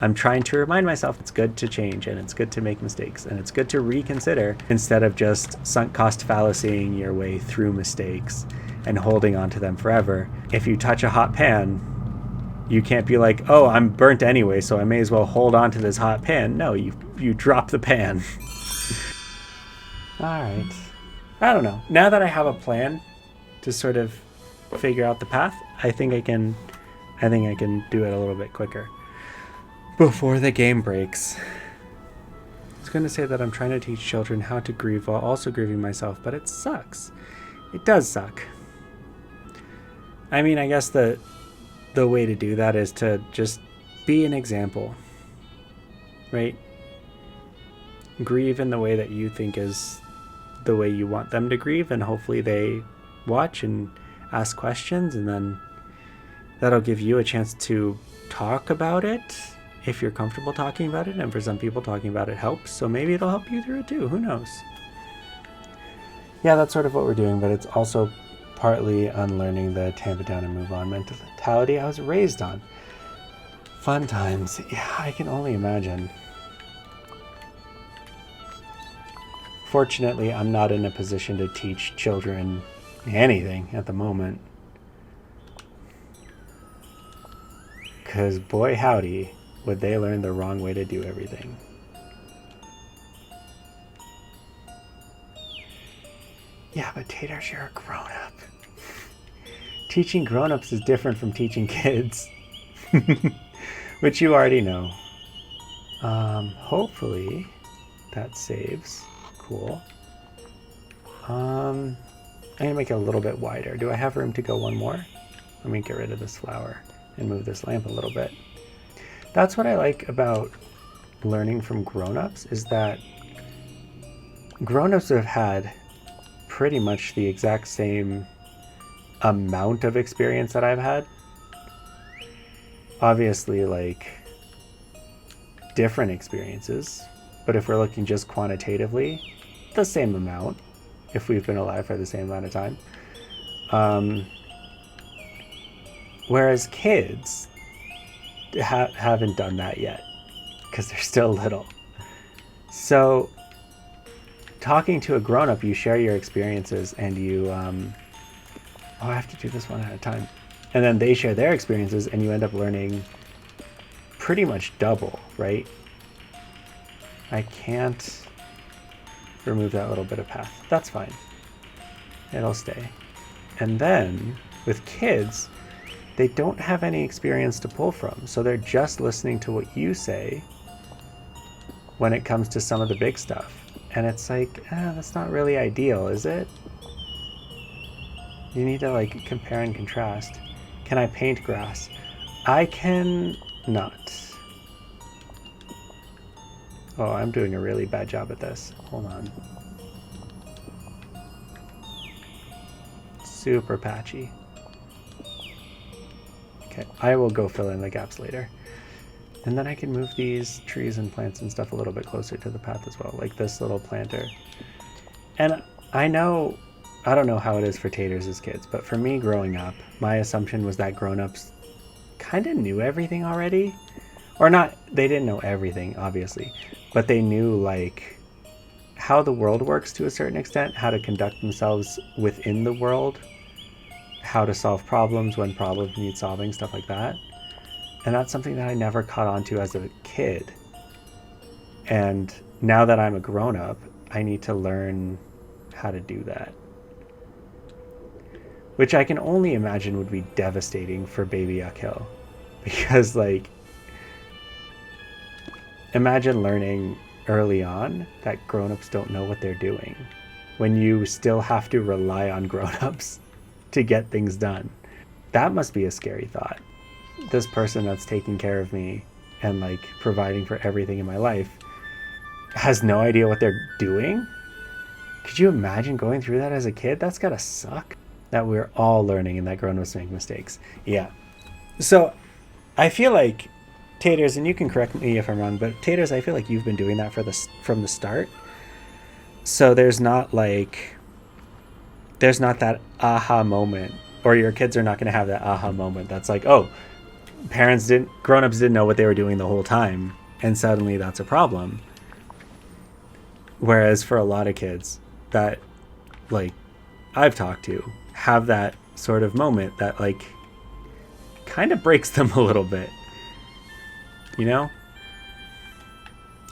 I'm trying to remind myself it's good to change and it's good to make mistakes and it's good to reconsider instead of just sunk cost fallacying your way through mistakes and holding on to them forever. If you touch a hot pan, you can't be like, oh, I'm burnt anyway, so I may as well hold on to this hot pan. No, you drop the pan. All right. I don't know. Now that I have a plan to sort of figure out the path, I think I can do it a little bit quicker before the game breaks. I was going to say that I'm trying to teach children how to grieve while also grieving myself, but it sucks. It does suck. I mean, I guess the way to do that is to just be an example, right? Grieve in the way that you think is the way you want them to grieve, and hopefully they watch and ask questions, and then that'll give you a chance to talk about it if you're comfortable talking about it. And for some people, talking about it helps, so maybe it'll help you through it too. Who knows? Yeah, that's sort of what we're doing, but it's also partly unlearning the tamp it down and move on mentality I was raised on. Fun times. Yeah, I can only imagine. Fortunately, I'm not in a position to teach children anything at the moment. Because boy howdy, would they learn the wrong way to do everything. Yeah, but Taters, you're a grown-up. Teaching grown-ups is different from teaching kids. Which you already know. Hopefully that saves. Cool. I'm gonna make it a little bit wider. Do I have room to go one more? Let me get rid of this flower and move this lamp a little bit. That's what I like about learning from grown-ups, is that grown-ups have had pretty much the exact same amount of experience that I've had. Obviously, like, different experiences, but if we're looking just quantitatively, the same amount, if we've been alive for the same amount of time. Whereas kids haven't done that yet because they're still little. So talking to a grown-up, you share your experiences and you I have to do this one at a time, and then they share their experiences and you end up learning pretty much double, right? I can't remove that little bit of path. That's fine, it'll stay. And then with kids, they don't have any experience to pull from, so they're just listening to what you say when it comes to some of the big stuff. And it's like, that's not really ideal, is it? You need to like compare and contrast. Can I paint grass? I can not. Oh, I'm doing a really bad job at this. Hold on. Super patchy. Okay, I will go fill in the gaps later. And then I can move these trees and plants and stuff a little bit closer to the path as well, like this little planter. And I don't know how it is for Taters as kids, but for me growing up, my assumption was that grown-ups kind of knew everything already. Or not, they didn't know everything, obviously, but they knew like how the world works to a certain extent, how to conduct themselves within the world, how to solve problems when problems need solving, stuff like that. And that's something that I never caught on to as a kid. And now that I'm a grown-up, I need to learn how to do that. Which I can only imagine would be devastating for baby Akil. Because, like, imagine learning early on that grown-ups don't know what they're doing, when you still have to rely on grown-ups to get things done. That must be a scary thought. This person that's taking care of me and like providing for everything in my life has no idea what they're doing? Could you imagine going through that as a kid? That's gotta suck. That we're all learning and that grown-ups make mistakes. Yeah. So I feel like Taters, and you can correct me if I'm wrong, but Taters, I feel like you've been doing that from the start. So there's not that aha moment, or your kids are not going to have that aha moment that's like, oh, grown-ups didn't know what they were doing the whole time, and suddenly that's a problem. Whereas for a lot of kids that, like, I've talked to, have that sort of moment that, like, kind of breaks them a little bit, you know?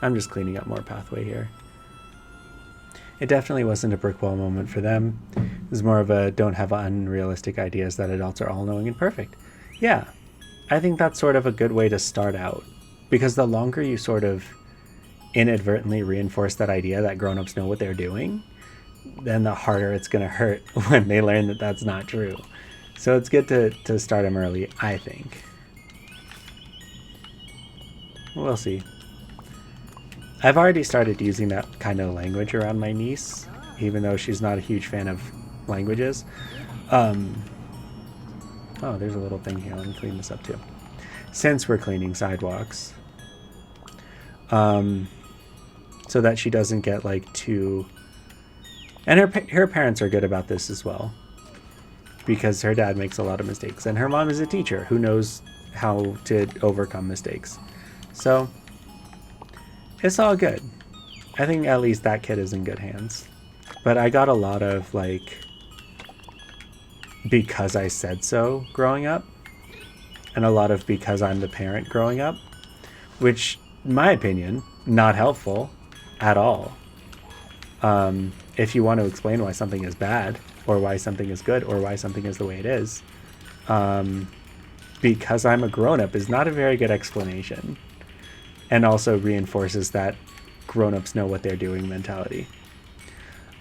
I'm just cleaning up more pathway here. It definitely wasn't a brick wall moment for them. It was more of a don't have unrealistic ideas that adults are all-knowing and perfect. Yeah, I think that's sort of a good way to start out, because the longer you sort of inadvertently reinforce that idea that grown-ups know what they're doing, then the harder it's going to hurt when they learn that that's not true. So it's good to start them early, I think. We'll see. I've already started using that kind of language around my niece, even though she's not a huge fan of languages. Oh, there's a little thing here. Let me clean this up too. Since we're cleaning sidewalks, so that she doesn't get like too... And her parents are good about this as well, because her dad makes a lot of mistakes, and her mom is a teacher who knows how to overcome mistakes. So it's all good. I think at least that kid is in good hands. But I got a lot of, like, because I said so growing up, and a lot of because I'm the parent growing up, which, in my opinion, not helpful at all. If you want to explain why something is bad, or why something is good, or why something is the way it is, because I'm a grown-up is not a very good explanation, and also reinforces that grown-ups know what they're doing mentality.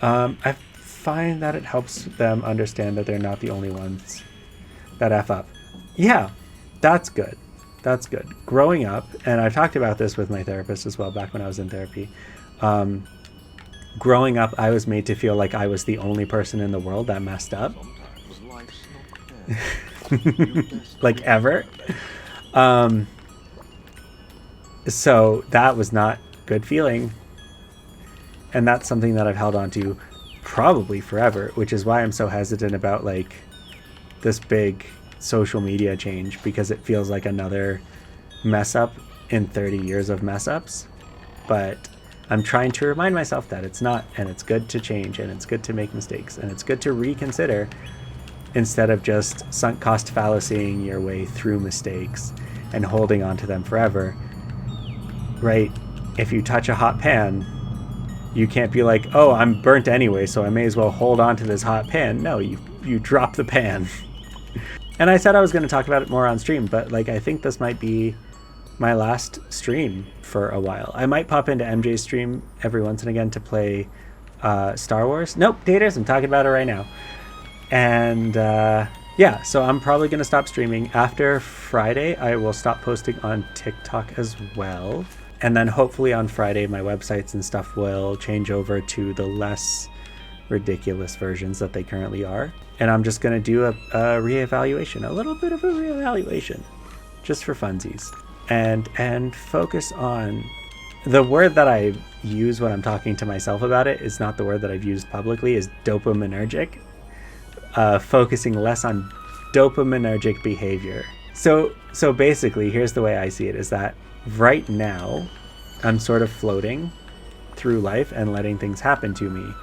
I find that it helps them understand that they're not the only ones that F up. Yeah, that's good. That's good. Growing up, and I've talked about this with my therapist as well back when I was in therapy, growing up, I was made to feel like I was the only person in the world that messed up. Like, ever. So that was not good feeling. And that's something that I've held on to probably forever, which is why I'm so hesitant about, like, this big social media change, because it feels like another mess up in 30 years of mess ups. But I'm trying to remind myself that it's not, and it's good to change, and it's good to make mistakes, and it's good to reconsider instead of just sunk cost fallacying your way through mistakes and holding on to them forever. Right? If you touch a hot pan, you can't be like, oh, I'm burnt anyway, so I may as well hold on to this hot pan. No, you drop the pan. And I said I was going to talk about it more on stream, but, like, I think this might be my last stream for a while. I might pop into MJ's stream every once and again to play Star Wars. Nope, Taters, I'm talking about it right now. And yeah, so I'm probably going to stop streaming. After Friday, I will stop posting on TikTok as well. And then hopefully on Friday, my websites and stuff will change over to the less ridiculous versions that they currently are. And I'm just going to do a reevaluation, a little bit of a reevaluation, just for funsies. And focus on the word that I use when I'm talking to myself about it is not the word that I've used publicly, is dopaminergic. Focusing less on dopaminergic behavior. So basically, here's the way I see it, is that right now I'm sort of floating through life and letting things happen to me.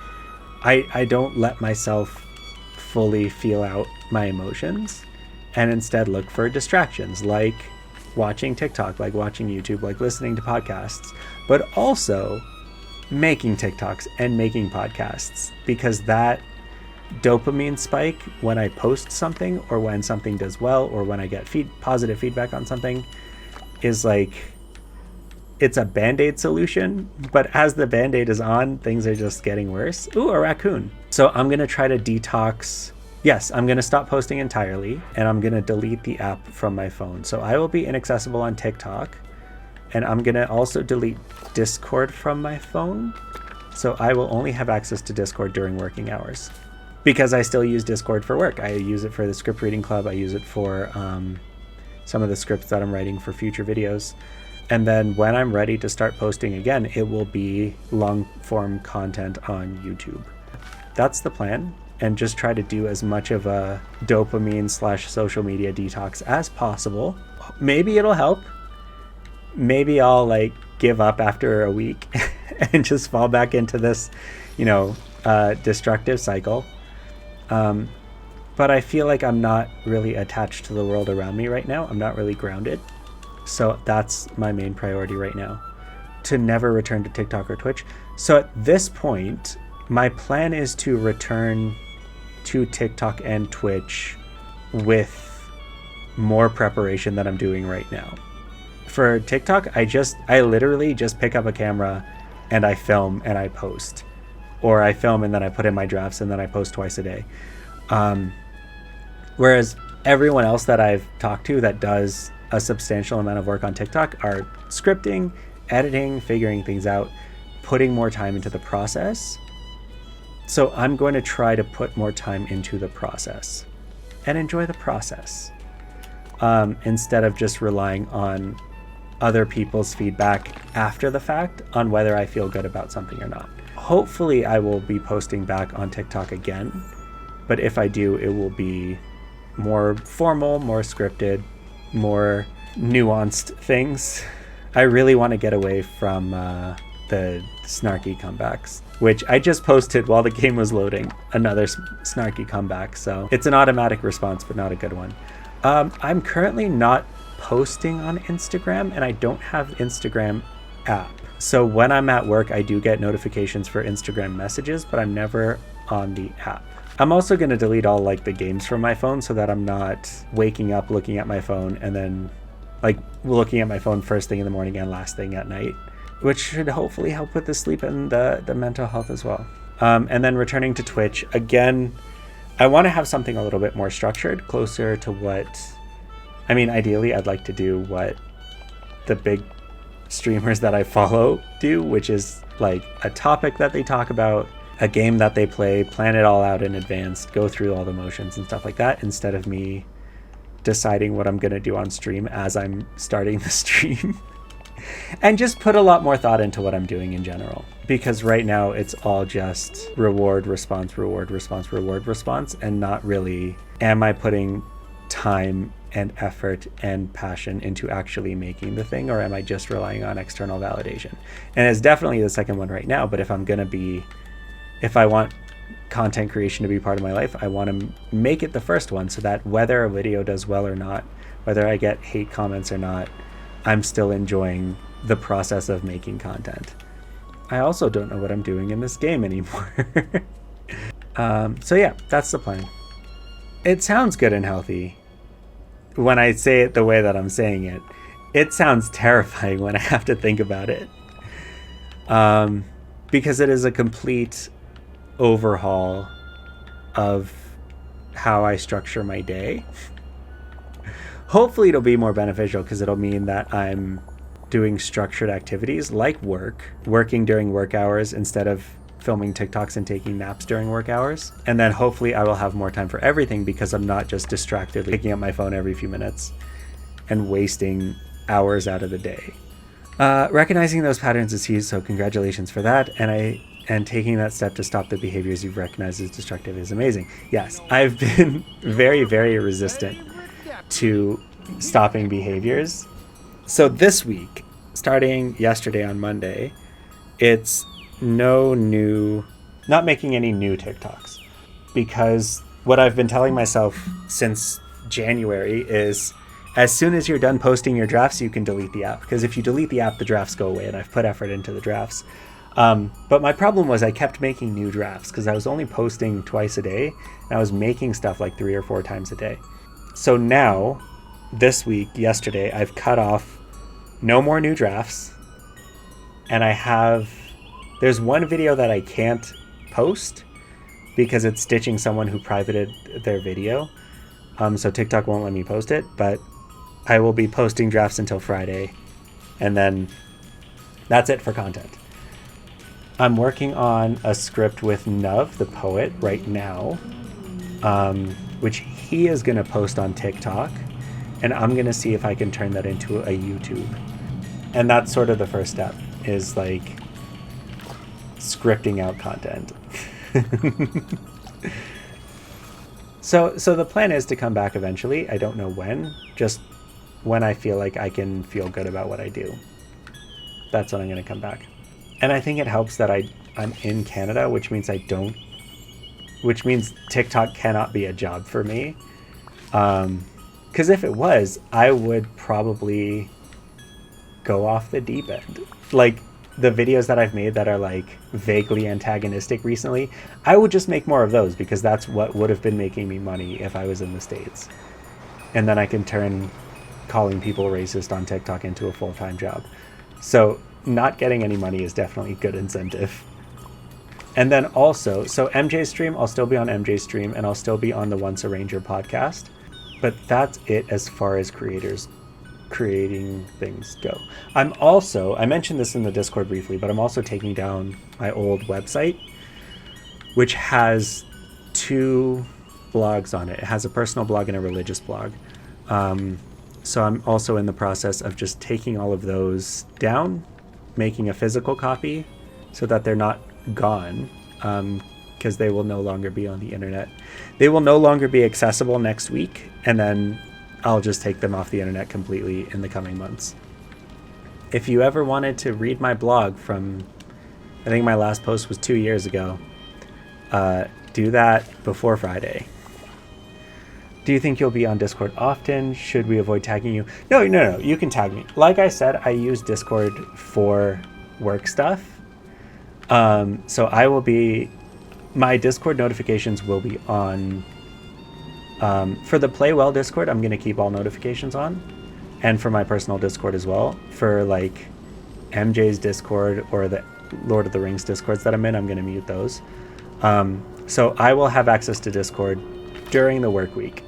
I don't let myself fully feel out my emotions, and instead look for distractions, like watching TikTok, like watching YouTube, like listening to podcasts, but also making TikToks and making podcasts, because that dopamine spike when I post something, or when something does well, or when I get positive feedback on something, is like, it's a band-aid solution, but as the band-aid is on, things are just getting worse. Ooh, a raccoon. So I'm gonna try to detox. Yes, I'm going to stop posting entirely, and I'm going to delete the app from my phone. So I will be inaccessible on TikTok, and I'm going to also delete Discord from my phone. So I will only have access to Discord during working hours, because I still use Discord for work. I use it for the script reading club. I use it for some of the scripts that I'm writing for future videos. And then when I'm ready to start posting again, it will be long form content on YouTube. That's the plan. And just try to do as much of a dopamine / social media detox as possible. maybe it'll help. Maybe I'll like give up after a week and just fall back into this, destructive cycle. But I feel like I'm not really attached to the world around me right now. I'm not really grounded. So that's my main priority right now, to never return to TikTok or Twitch. So at this point, my plan is to return to TikTok and Twitch with more preparation than I'm doing right now. For TikTok, I literally just pick up a camera and I film and I post. Or I film and then I put in my drafts and then I post twice a day. Whereas everyone else that I've talked to that does a substantial amount of work on TikTok are scripting, editing, figuring things out, putting more time into the process. So I'm going to try to put more time into the process and enjoy the process, instead of just relying on other people's feedback after the fact on whether I feel good about something or not. Hopefully I will be posting back on TikTok again, but if I do, it will be more formal, more scripted, more nuanced things. I really want to get away from the snarky comebacks, which I just posted while the game was loading, another snarky comeback. So it's an automatic response, but not a good one. I'm currently not posting on Instagram, and I don't have Instagram app. So when I'm at work, I do get notifications for Instagram messages, but I'm never on the app. I'm also going to delete all like the games from my phone so that I'm not waking up looking at my phone and then like looking at my phone first thing in the morning and last thing at night, which should hopefully help with the sleep and the mental health as well. And then returning to Twitch, again, I want to have something a little bit more structured, closer to ideally I'd like to do what the big streamers that I follow do, which is like a topic that they talk about, a game that they play, plan it all out in advance, go through all the motions and stuff like that, instead of me deciding what I'm going to do on stream as I'm starting the stream. And just put a lot more thought into what I'm doing in general, because right now it's all just reward, response, reward, response, reward, response, and not really am I putting time and effort and passion into actually making the thing, or am I just relying on external validation? And it's definitely the second one right now, but if I want content creation to be part of my life, I want to make it the first one, so that whether a video does well or not, whether I get hate comments or not, I'm still enjoying the process of making content. I also don't know what I'm doing in this game anymore. So yeah, that's the plan. It sounds good and healthy. When I say it the way that I'm saying it, it sounds terrifying when I have to think about it. Because it is a complete overhaul of how I structure my day. Hopefully it'll be more beneficial, because it'll mean that I'm doing structured activities like working during work hours instead of filming TikToks and taking naps during work hours. And then hopefully I will have more time for everything, because I'm not just distractedly picking up my phone every few minutes and wasting hours out of the day. Recognizing those patterns is huge, so congratulations for that. And taking that step to stop the behaviors you've recognized as destructive is amazing. Yes, I've been very, very resistant to stopping behaviors. So this week, starting yesterday on Monday, it's not making any new TikToks, because what I've been telling myself since January is, as soon as you're done posting your drafts, you can delete the app, because if you delete the app, the drafts go away, and I've put effort into the drafts. But my problem was I kept making new drafts, because I was only posting twice a day, and I was making stuff like 3 or 4 times a day. So now, this week, yesterday, I've cut off no more new drafts, and there's one video that I can't post because it's stitching someone who privated their video. So TikTok won't let me post it, but I will be posting drafts until Friday, and then that's it for content. I'm working on a script with Nuv, the poet, right now, which he is going to post on TikTok, and I'm going to see if I can turn that into a YouTube. And that's sort of the first step, is like scripting out content. So the plan is to come back eventually. I don't know when, just when I feel like I can feel good about what I do. That's when I'm going to come back. And I think it helps that I'm in Canada, which means TikTok cannot be a job for me. Because if it was, I would probably go off the deep end. Like, the videos that I've made that are like vaguely antagonistic recently, I would just make more of those, because that's what would have been making me money if I was in the States. And then I can turn calling people racist on TikTok into a full-time job. So not getting any money is definitely a good incentive. And then also, so MJ's stream, I'll still be on MJ's stream, and I'll still be on the Once a Ranger podcast. But that's it as far as creators creating things go. I mentioned this in the Discord briefly, but I'm also taking down my old website, which has 2 blogs on it. It has a personal blog and a religious blog. So I'm also in the process of just taking all of those down, making a physical copy so that they're not gone, because they will no longer be on the internet. They will no longer be accessible next week, and then I'll just take them off the internet completely in the coming months. If you ever wanted to read my blog from, I think my last post was 2 years ago, do that before Friday. Do you think you'll be on Discord often? Should we avoid tagging you? No, you can tag me. Like I said, I use Discord for work stuff. So I will be, my Discord notifications will be on. For the Play Well Discord, I'm going to keep all notifications on. And for my personal Discord as well. For like MJ's Discord or the Lord of the Rings Discords that I'm in, I'm going to mute those. So I will have access to Discord during the work week.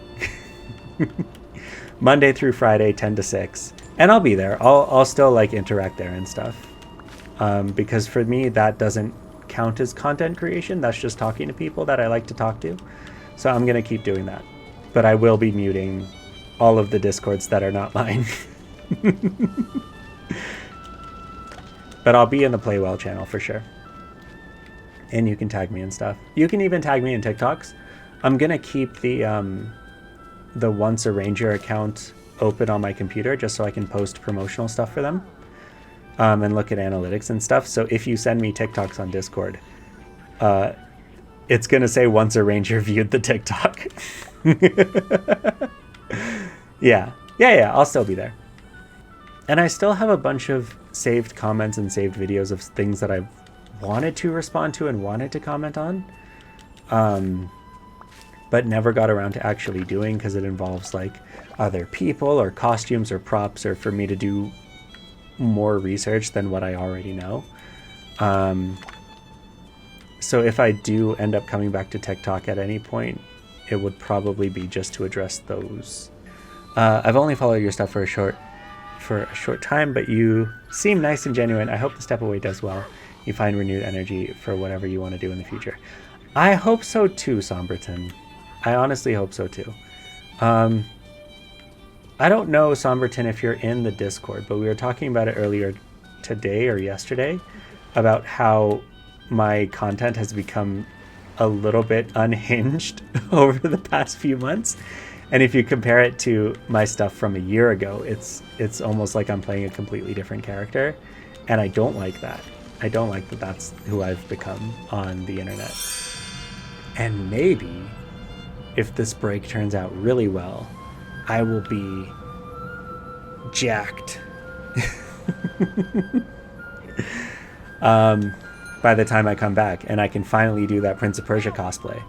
Monday through Friday, 10 to 6. And I'll be there. I'll still like interact there and stuff. Because for me, that doesn't count as content creation. That's just talking to people that I like to talk to. So I'm going to keep doing that. But I will be muting all of the Discords that are not mine. But I'll be in the Play Well channel for sure. And you can tag me and stuff. You can even tag me in TikToks. I'm going to keep the Once a Ranger account open on my computer just so I can post promotional stuff for them. And look at analytics and stuff. So if you send me TikToks on Discord, it's going to say Once a Ranger viewed the TikTok. Yeah, I'll still be there. And I still have a bunch of saved comments and saved videos of things that I've wanted to respond to and wanted to comment on. But never got around to actually doing because it involves like other people or costumes or props, or for me to do more research than what I already know. So if I do end up coming back to TikTok at any point, it would probably be just to address those. I've only followed your stuff for a short time, but you seem nice and genuine. I hope the step away does well. You find renewed energy for whatever you want to do in the future. I hope so too, Somberton. I honestly hope so too. I don't know, Somberton, if you're in the Discord, but we were talking about it earlier today or yesterday about how my content has become a little bit unhinged over the past few months. And if you compare it to my stuff from a year ago, it's almost like I'm playing a completely different character. And I don't like that. I don't like that that's who I've become on the internet. And maybe if this break turns out really well, I will be jacked by the time I come back, and I can finally do that Prince of Persia cosplay.